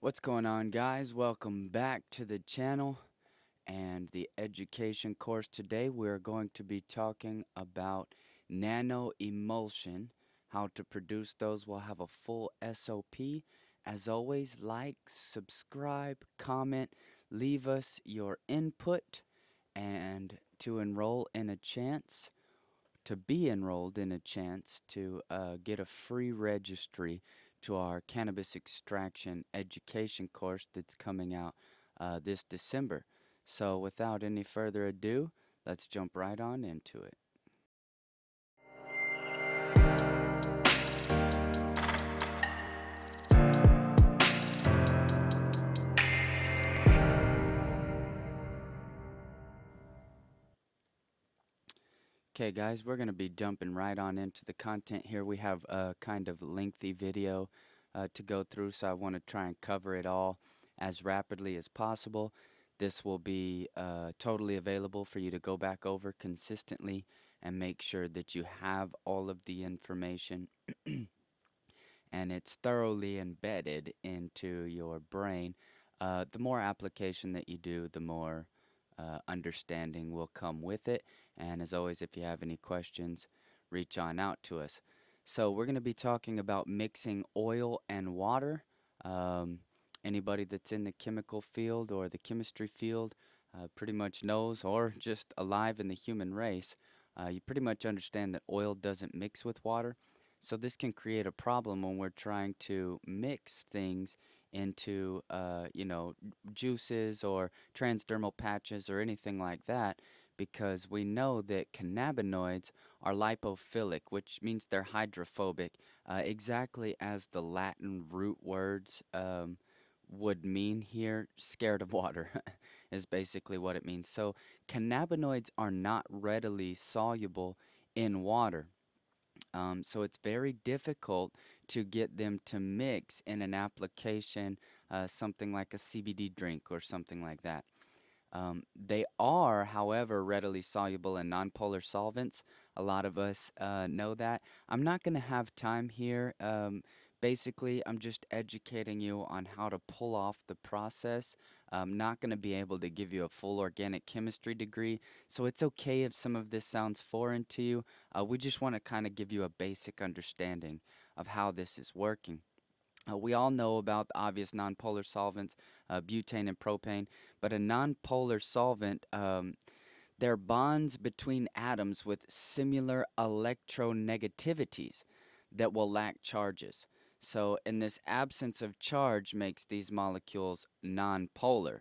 What's going on, guys? Welcome back to the channel and the education course. Today we're going to be talking about nano-emulsion, how to produce those. We'll have a full SOP. As always, like, subscribe, comment, leave us your input, and to be enrolled in a chance to get a free registry to our cannabis extraction education course that's coming out this December. So, without any further ado, let's jump right on into it. Okay, guys, we're going to be jumping right on into the content here. We have a kind of lengthy video to go through, so I want to try and cover it all as rapidly as possible. This will be totally available for you to go back over consistently and make sure that you have all of the information and it's thoroughly embedded into your brain. The more application that you do, the more understanding will come with it. And as always, if you have any questions, reach on out to us. So, we're going to be talking about mixing oil and water. Um, Anybody that's in the chemical field or the chemistry field pretty much knows, or just alive in the human race, you pretty much understand that oil doesn't mix with water. So this can create a problem when we're trying to mix things into, juices or transdermal patches or anything like that, because we know that cannabinoids are lipophilic, which means they're hydrophobic, exactly as the Latin root words would mean here. Scared of water is basically what it means. So cannabinoids are not readily soluble in water. So it's very difficult to get them to mix in an application, something like a CBD drink or something like that. They are, however, readily soluble in nonpolar solvents. A lot of us know that. I'm not going to have time here. Basically, I'm just educating you on how to pull off the process. I'm not going to be able to give you a full organic chemistry degree, so it's okay if some of this sounds foreign to you. We just want to kind of give you a basic understanding of how this is working. We all know about the obvious nonpolar solvents, butane and propane, but a nonpolar solvent, they're bonds between atoms with similar electronegativities that will lack charges. So, in this absence of charge makes these molecules nonpolar.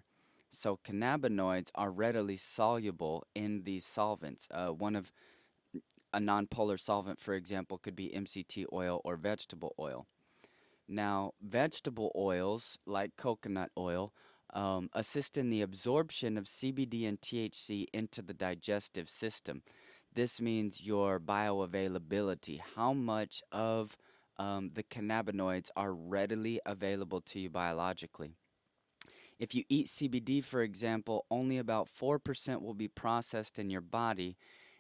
So, cannabinoids are readily soluble in these solvents. One of a nonpolar solvent, for example, could be MCT oil or vegetable oil. Now, vegetable oils like coconut oil assist in the absorption of CBD and THC into the digestive system. This means your bioavailability, how much of the cannabinoids are readily available to you biologically. If you eat CBD, for example, only about 4% will be processed in your body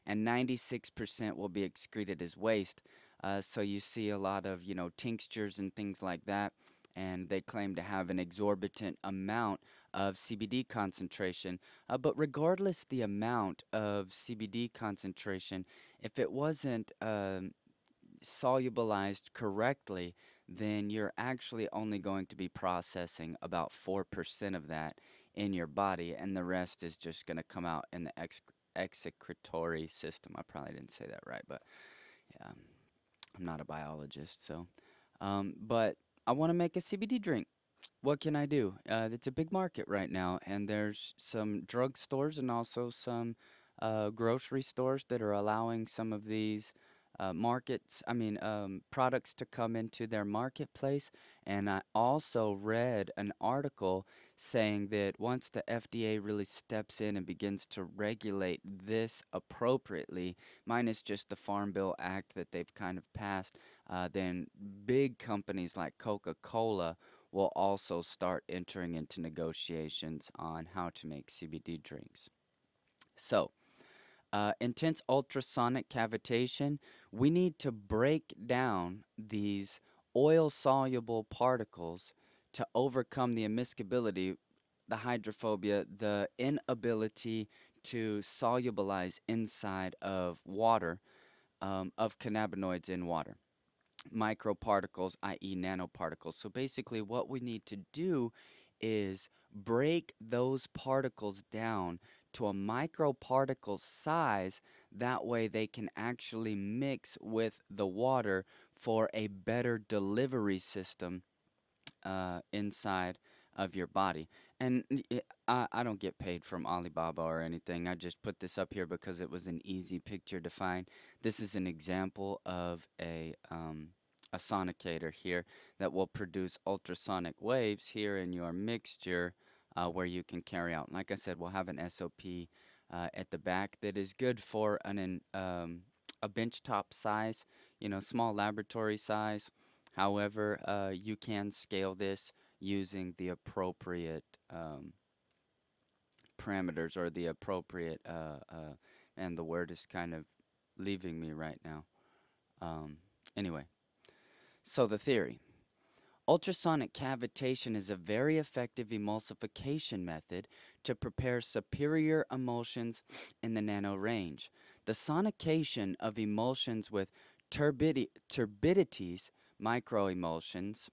and 96% will be excreted as waste. So you see a lot of, tinctures and things like that, and they claim to have an exorbitant amount of CBD concentration. But regardless the amount of CBD concentration, if it wasn't solubilized correctly, then you're actually only going to be processing about 4% of that in your body, and the rest is just going to come out in the excretory system. I probably didn't say that right, but yeah, I'm not a biologist, so. But I want to make a CBD drink. What can I do? It's a big market right now, and there's some drugstores and also some grocery stores that are allowing some of these products to come into their marketplace. And I also read an article saying that once the FDA really steps in and begins to regulate this appropriately, minus just the Farm Bill Act that they've kind of passed, then big companies like Coca-Cola will also start entering into negotiations on how to make CBD drinks. So, intense ultrasonic cavitation, we need to break down these oil soluble particles to overcome the immiscibility, the hydrophobia, the inability to solubilize inside of water, of cannabinoids in water, microparticles, i.e., nanoparticles. So basically, what we need to do is break those particles down to a microparticle size. That way, they can actually mix with the water for a better delivery system inside of your body. And I don't get paid from Alibaba or anything. I just put this up here because it was an easy picture to find. This is an example of a sonicator here that will produce ultrasonic waves here in your mixture where you can carry out. Like I said, we'll have an SOP at the back that is good for a benchtop size, small laboratory size. However, you can scale this using the appropriate parameters or the appropriate, and the word is kind of leaving me right now. Um, anyway, so the theory. Ultrasonic cavitation is a very effective emulsification method to prepare superior emulsions in the nano range. The sonication of emulsions with turbidities, microemulsions,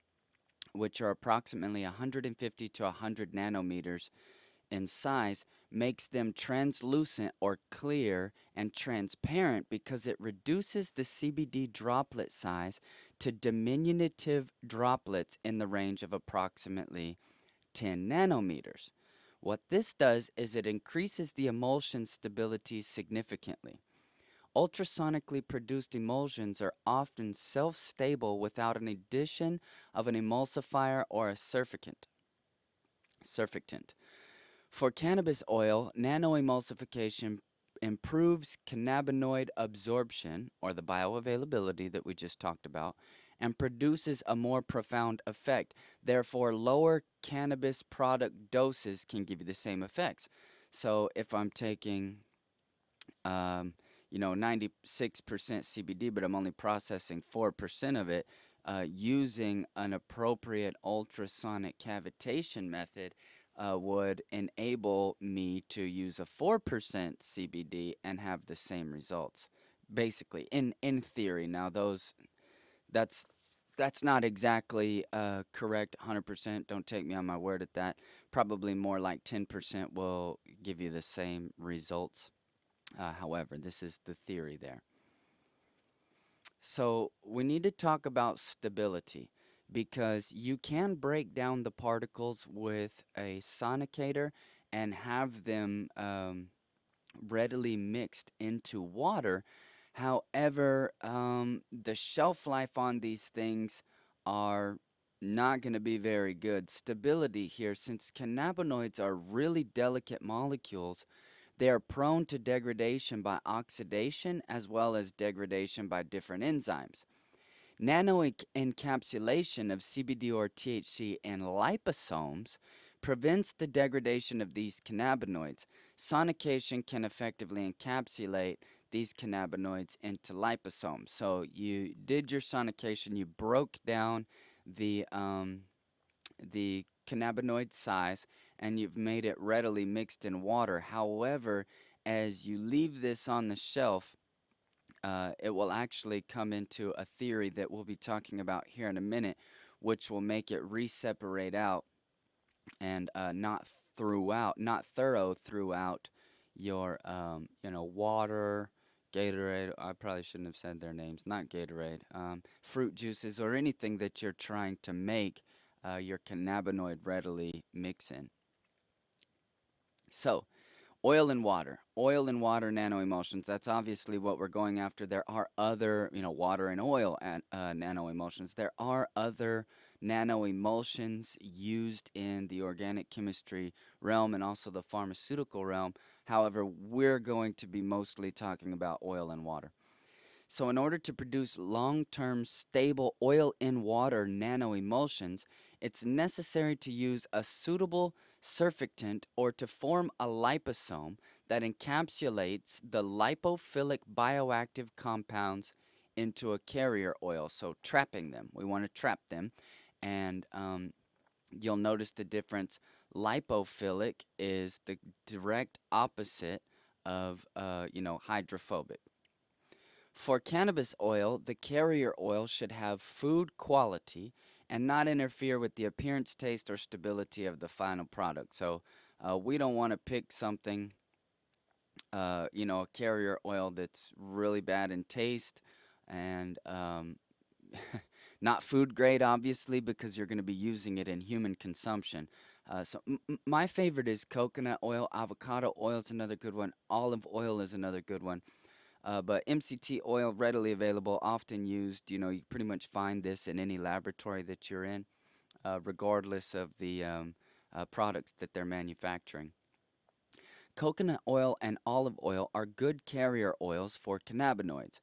which are approximately 150 to 100 nanometers in size, makes them translucent or clear and transparent because it reduces the CBD droplet size to diminutive droplets in the range of approximately 10 nanometers. What this does is it increases the emulsion stability significantly. Ultrasonically produced emulsions are often self-stable without an addition of an emulsifier or a surfactant. For cannabis oil, nanoemulsification improves cannabinoid absorption, or the bioavailability that we just talked about, and produces a more profound effect. Therefore, lower cannabis product doses can give you the same effects. So if I'm taking um, 96% CBD, but I'm only processing 4% of it, using an appropriate ultrasonic cavitation method would enable me to use a 4% CBD and have the same results. Basically, in theory. Now, that's that's not exactly correct 100%. Don't take me on my word at that. Probably more like 10% will give you the same results. However, this is the theory there. So we need to talk about stability because you can break down the particles with a sonicator and have them readily mixed into water. However, the shelf life on these things are not going to be very good. Stability here, since cannabinoids are really delicate molecules, they are prone to degradation by oxidation as well as degradation by different enzymes. Nano-encapsulation of CBD or THC in liposomes prevents the degradation of these cannabinoids. Sonication can effectively encapsulate these cannabinoids into liposomes. So you did your sonication, you broke down the cannabinoid size, and you've made it readily mixed in water. However, as you leave this on the shelf, it will actually come into a theory that we'll be talking about here in a minute, which will make it re-separate out and not thorough throughout your, water, Gatorade. I probably shouldn't have said their names. Not Gatorade. Fruit juices or anything that you're trying to make your cannabinoid readily mix in. So, oil and water nanoemulsions. That's obviously what we're going after. There are other, water and oil and nanoemulsions. There are other nanoemulsions used in the organic chemistry realm and also the pharmaceutical realm. However, we're going to be mostly talking about oil and water. So, in order to produce long term stable oil in water nanoemulsions, it's necessary to use a suitable surfactant or to form a liposome that encapsulates the lipophilic bioactive compounds into a carrier oil. So, trapping them. We want to trap them. And You'll notice the difference. Lipophilic is the direct opposite of, hydrophobic. For cannabis oil, the carrier oil should have food quality and not interfere with the appearance, taste, or stability of the final product. So we don't want to pick something, a carrier oil that's really bad in taste and not food grade, obviously, because you're going to be using it in human consumption. My favorite is coconut oil. Avocado oil is another good one. Olive oil is another good one. But MCT oil, readily available, often used. You pretty much find this in any laboratory that you're in, regardless of the products that they're manufacturing. Coconut oil and olive oil are good carrier oils for cannabinoids.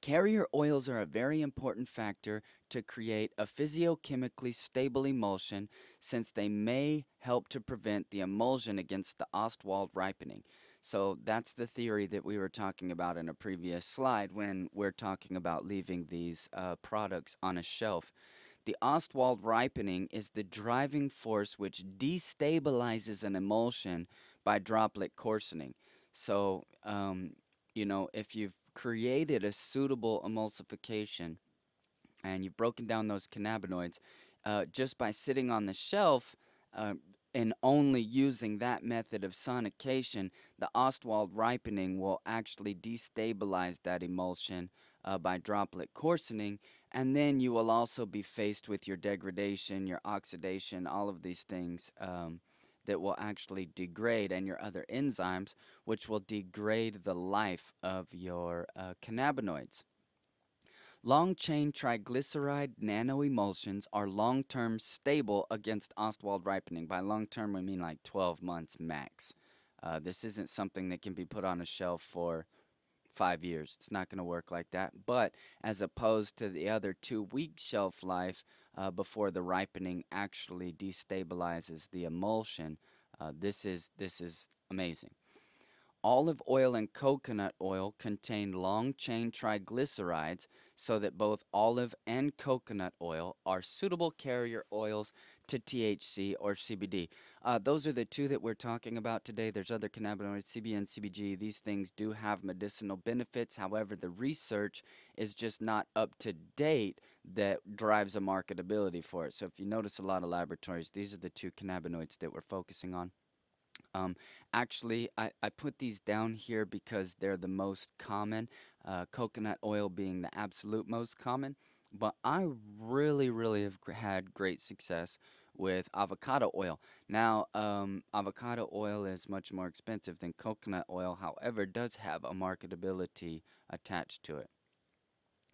Carrier oils are a very important factor to create a physiochemically stable emulsion since they may help to prevent the emulsion against the Ostwald ripening. So that's the theory that we were talking about in a previous slide when we're talking about leaving these products on a shelf. The Ostwald ripening is the driving force which destabilizes an emulsion by droplet coarsening. So, if you've created a suitable emulsification and you've broken down those cannabinoids, just by sitting on the shelf uh, and only using that method of sonication, the Ostwald ripening will actually destabilize that emulsion by droplet coarsening, and then you will also be faced with your degradation, your oxidation, all of these things. That will actually degrade, and your other enzymes, which will degrade the life of your cannabinoids. Long chain triglyceride nanoemulsions are long term stable against Ostwald ripening. By long term, we mean like 12 months max. This isn't something that can be put on a shelf for 5 years. It's not going to work like that. But as opposed to the other 2 week shelf life before the ripening actually destabilizes the emulsion, this is amazing. Olive oil and coconut oil contain long chain triglycerides, so that both olive and coconut oil are suitable carrier oils to THC or CBD. Those are the two that we're talking about today. There's other cannabinoids, CBN, and CBG. These things do have medicinal benefits. However, the research is just not up to date that drives a marketability for it. So if you notice a lot of laboratories, these are the two cannabinoids that we're focusing on. Um, Actually, I put these down here because they're the most common, coconut oil being the absolute most common. But I really, really have had great success with avocado oil. Now, avocado oil is much more expensive than coconut oil, however, does have a marketability attached to it.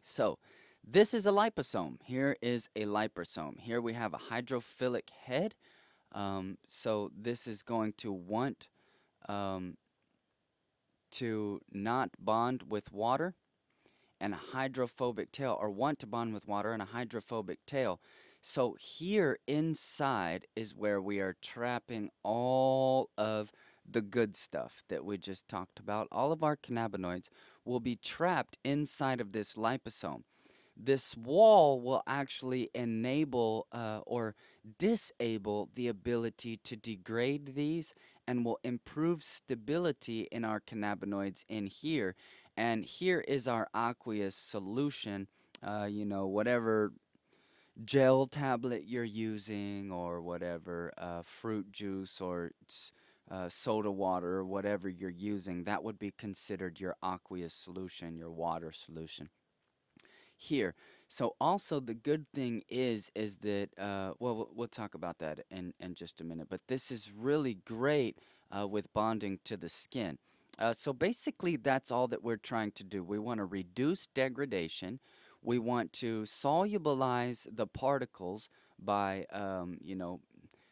So, this is a liposome. Here is a liposome. Here we have a hydrophilic head. So this is going to want um, to not bond with water, and a hydrophobic tail, or want to bond with water and a hydrophobic tail. So here inside is where we are trapping all of the good stuff that we just talked about. All of our cannabinoids will be trapped inside of this liposome. This wall will actually enable or disable the ability to degrade these, and will improve stability in our cannabinoids in here. And here is our aqueous solution. Whatever gel tablet you're using, or whatever fruit juice or soda water, or whatever you're using, that would be considered your aqueous solution, your water solution here. So also the good thing is that we'll talk about that in just a minute. But this is really great with bonding to the skin. So basically, that's all that we're trying to do. We want to reduce degradation. We want to solubilize the particles by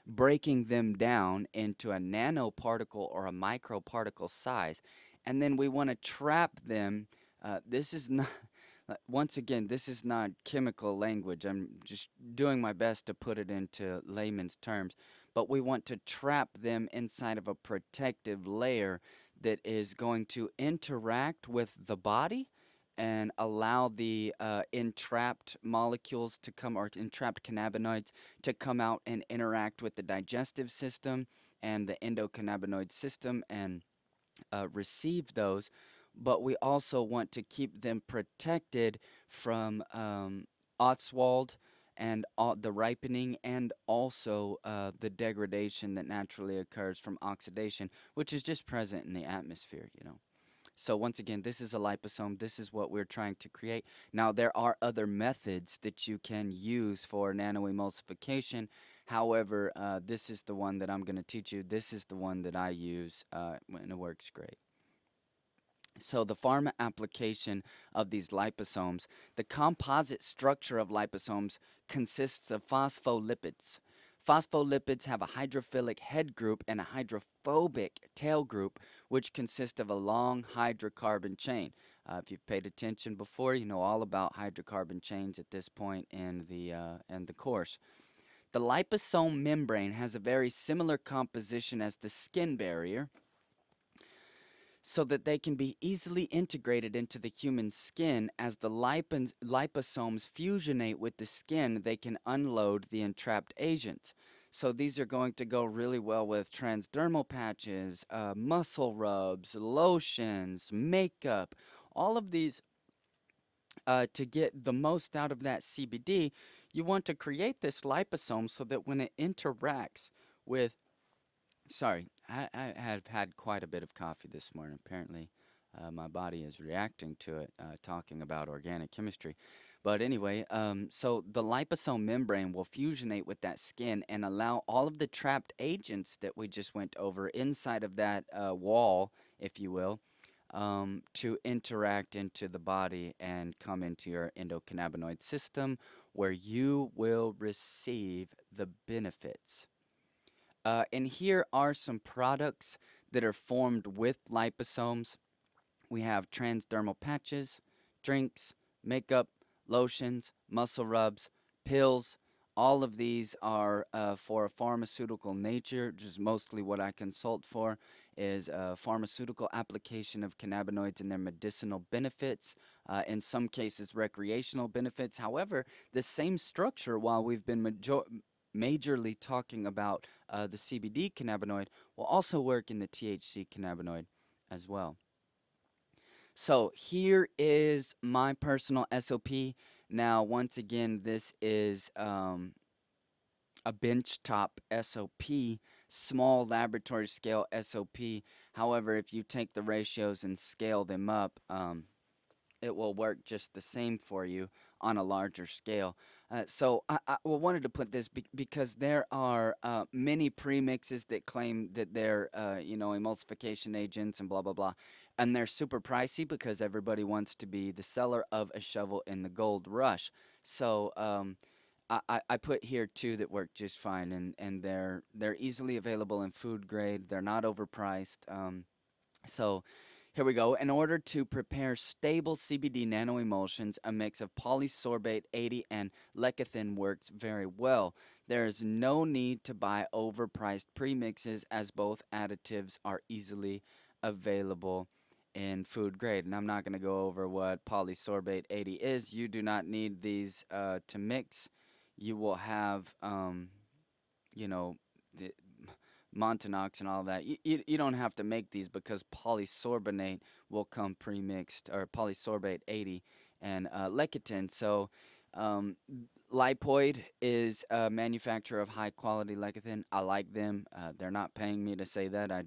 breaking them down into a nanoparticle or a microparticle size, and then we want to trap them. This is not once again, this is not chemical language. I'm just doing my best to put it into layman's terms. But we want to trap them inside of a protective layer that is going to interact with the body and allow the entrapped molecules to come, or entrapped cannabinoids to come out and interact with the digestive system and the endocannabinoid system and receive those. But we also want to keep them protected from Oswald and the ripening, and also the degradation that naturally occurs from oxidation, which is just present in the atmosphere, you know. So once again, this is a liposome. This is what we're trying to create. Now, there are other methods that you can use for nanoemulsification. However, this is the one that I'm going to teach you. This is the one that I use, and it works great. So the pharma application of these liposomes, the composite structure of liposomes consists of phospholipids. Phospholipids have a hydrophilic head group and a hydrophobic tail group, which consist of a long hydrocarbon chain. If you've paid attention before, you know all about hydrocarbon chains at this point in the course. The liposome membrane has a very similar composition as the skin barrier, so that they can be easily integrated into the human skin. As the liposomes fusionate with the skin, they can unload the entrapped agent. So these are going to go really well with transdermal patches, muscle rubs, lotions, makeup, all of these. To get the most out of that CBD, you want to create this liposome so that when it interacts with, sorry, I have had quite a bit of coffee this morning. Apparently, my body is reacting to it, talking about organic chemistry. But anyway, so the liposome membrane will fusionate with that skin and allow all of the trapped agents that we just went over inside of that wall, if you will, to interact into the body and come into your endocannabinoid system, where you will receive the benefits. And here are some products that are formed with liposomes. We have transdermal patches, drinks, makeup, lotions, muscle rubs, pills. All of these are for a pharmaceutical nature, which is mostly what I consult for, is pharmaceutical application of cannabinoids and their medicinal benefits, in some cases recreational benefits. However, the same structure, while we've been majorly talking about the CBD cannabinoid, will also work in the THC cannabinoid as well. So here is my personal SOP. Now, once again, this is a benchtop SOP, small laboratory scale SOP. However, if you take the ratios and scale them up, it will work just the same for you on a larger scale. So I wanted to put this because there are many premixes that claim that they're emulsification agents and blah blah blah, and they're super pricey because everybody wants to be the seller of a shovel in the gold rush. So I put here two that work just fine, and they're easily available in food grade. They're not overpriced. So here we go. In order to prepare stable CBD nanoemulsions, a mix of polysorbate 80 and lecithin works very well. There is no need to buy overpriced premixes, as both additives are easily available in food grade. And I'm not going to go over what polysorbate 80 is. You do not need these to mix. You will have, you know, the, Montonox and all that. You don't have to make these because polysorbonate will come pre-mixed, or polysorbate 80 and lecithin. So Lipoid is a manufacturer of high quality lecithin. I like them. They're not paying me to say that. I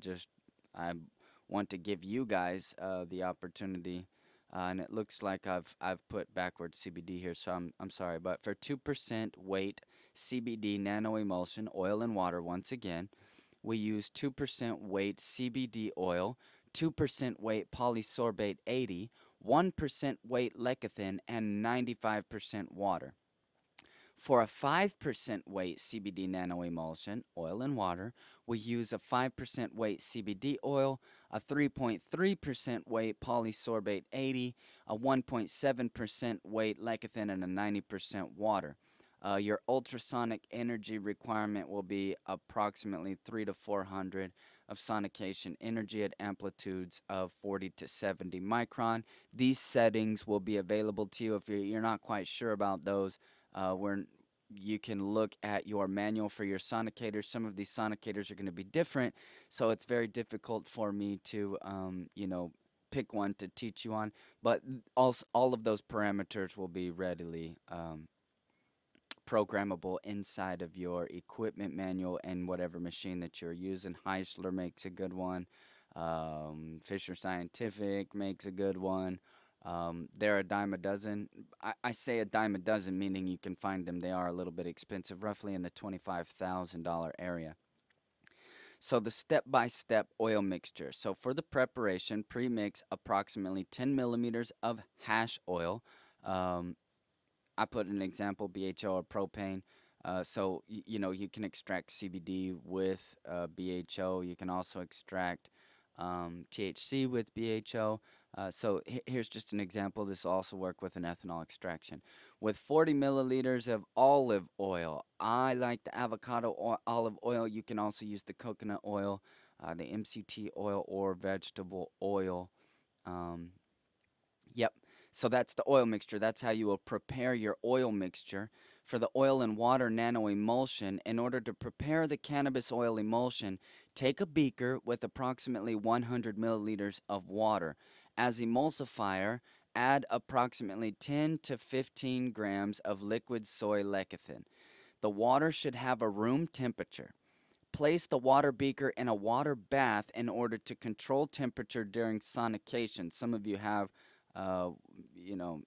want to give you guys the opportunity. And it looks like I've put backward CBD here, so I'm sorry. But for 2% weight CBD nanoemulsion, oil and water, once again, we use 2% weight CBD oil, 2% weight polysorbate 80, 1% weight lecithin, and 95% water. For a 5% weight CBD nanoemulsion, oil and water, we use a 5% weight CBD oil, a 3.3% weight polysorbate 80, a 1.7% weight lecithin, and a 90% water. Your ultrasonic energy requirement will be approximately 3 to 400 of sonication energy at amplitudes of 40 to 70 micron. These settings will be available to you if you're not quite sure about those. Where you can look at your manual for your sonicators. Some of these sonicators are going to be different, so it's very difficult for me to, pick one to teach you on. But also, all of those parameters will be readily programmable inside of your equipment manual and whatever machine that you're using. Heisler makes a good one. Fisher Scientific makes a good one. They're a dime a dozen. I say a dime a dozen, meaning you can find them. They are a little bit expensive, roughly in the $25,000 area. So the step-by-step oil mixture. So for the preparation, pre-mix approximately 10 millimeters of hash oil. Um, I put an example, BHO or propane. You can extract CBD with BHO. You can also extract THC with BHO. Here's just an example. This will also work with an ethanol extraction. With 40 milliliters of olive oil, I like the olive oil. You can also use the coconut oil, the MCT oil, or vegetable oil. Um, Yep. So that's the oil mixture. That's how you will prepare your oil mixture. For the oil and water nano-emulsion, in order to prepare the cannabis oil emulsion, take a beaker with approximately 100 milliliters of water. As emulsifier, add approximately 10 to 15 grams of liquid soy lecithin. The water should have a room temperature. Place the water beaker in a water bath in order to control temperature during sonication. Some of you have, uh, you know,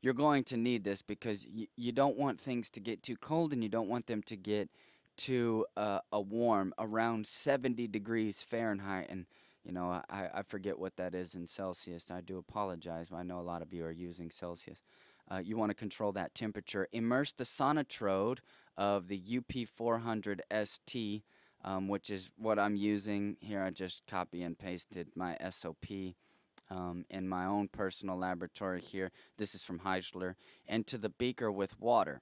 you're going to need this because you don't want things to get too cold and you don't want them to get too a warm, around 70 degrees Fahrenheit. And, I forget what that is in Celsius. I do apologize. I know a lot of you are using Celsius. You want to control that temperature. Immerse the sonotrode of the UP400 ST, which is what I'm using here. I just copy and pasted my SOP in my own personal laboratory here. This is from Heisler. Into the beaker with water.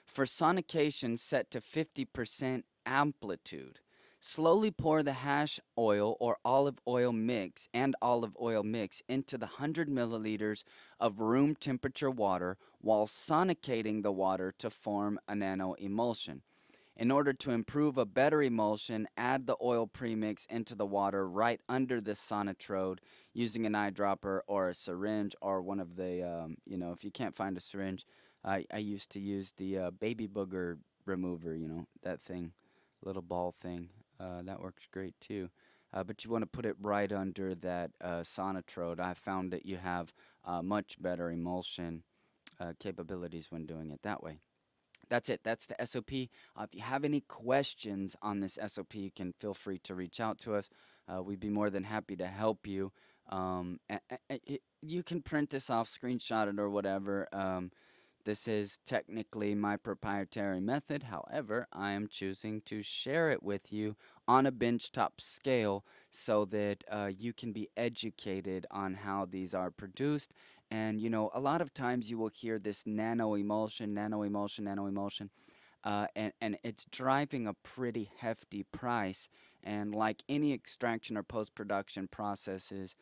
For sonication set to 50% amplitude, slowly pour the hash oil or olive oil mix into the 100 milliliters of room temperature water while sonicating the water to form a nano emulsion. In order to improve a better emulsion, add the oil premix into the water right under the sonotrode using an eyedropper or a syringe or one of the, if you can't find a syringe, I used to use the baby booger remover, that thing, little ball thing. That works great too. But you want to put it right under that sonotrode. I found that you have much better emulsion capabilities when doing it that way. That's it. That's the SOP. If you have any questions on this SOP, you can feel free to reach out to us. We'd be more than happy to help you. You can print this off, screenshot it, or whatever. This is technically my proprietary method. However, I am choosing to share it with you on a benchtop scale so that you can be educated on how these are produced. And, a lot of times you will hear this nano emulsion, nano emulsion, nano emulsion, and it's driving a pretty hefty price. And like any extraction or post production processes,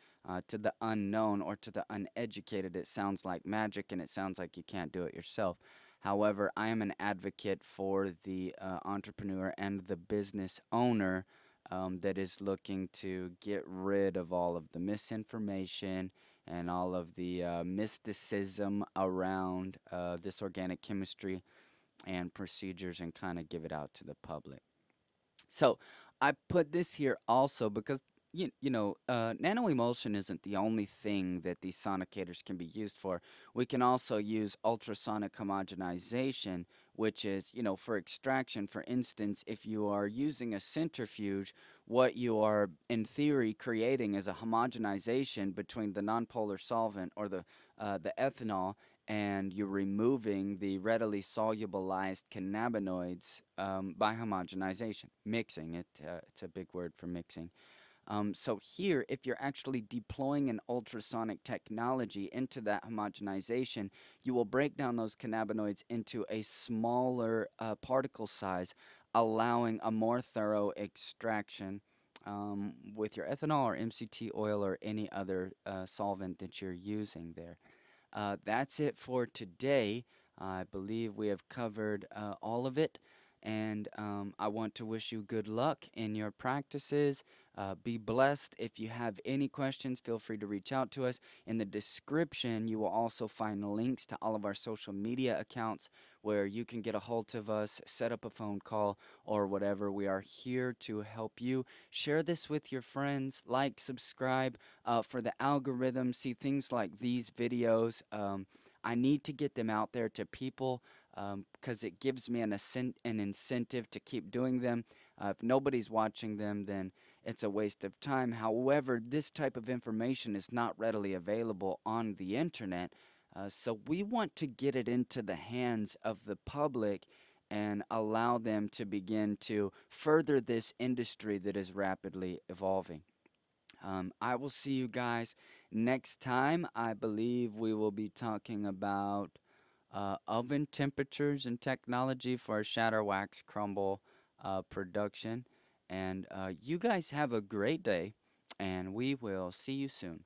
to the unknown or to the uneducated, it sounds like magic and it sounds like you can't do it yourself. However, I am an advocate for the entrepreneur and the business owner that is looking to get rid of all of the misinformation and all of the mysticism around this organic chemistry and procedures and kind of give it out to the public. So I put this here also because nano emulsion isn't the only thing that these sonicators can be used for. We can also use ultrasonic homogenization, which is, for extraction. For instance, if you are using a centrifuge, what you are in theory creating is a homogenization between the nonpolar solvent or the ethanol, and you're removing the readily solubilized cannabinoids by homogenization, mixing it. It's a big word for mixing. So here, if you're actually deploying an ultrasonic technology into that homogenization, you will break down those cannabinoids into a smaller particle size, allowing a more thorough extraction with your ethanol or MCT oil or any other solvent that you're using there. That's it for today. I believe we have covered all of it, and I want to wish you good luck in your practices. Be blessed. If you have any questions, feel free to reach out to us. In the description, you will also find links to all of our social media accounts where you can get a hold of us, set up a phone call, or whatever. We are here to help you. Share this with your friends, like, subscribe for the algorithm, see things like these videos. I need to get them out there to people because it gives me an incentive to keep doing them. If nobody's watching them, then it's a waste of time. However, this type of information is not readily available on the internet. So we want to get it into the hands of the public and allow them to begin to further this industry that is rapidly evolving. I will see you guys next time. I believe we will be talking about oven temperatures and technology for shatter wax crumble production. And you guys have a great day, and we will see you soon.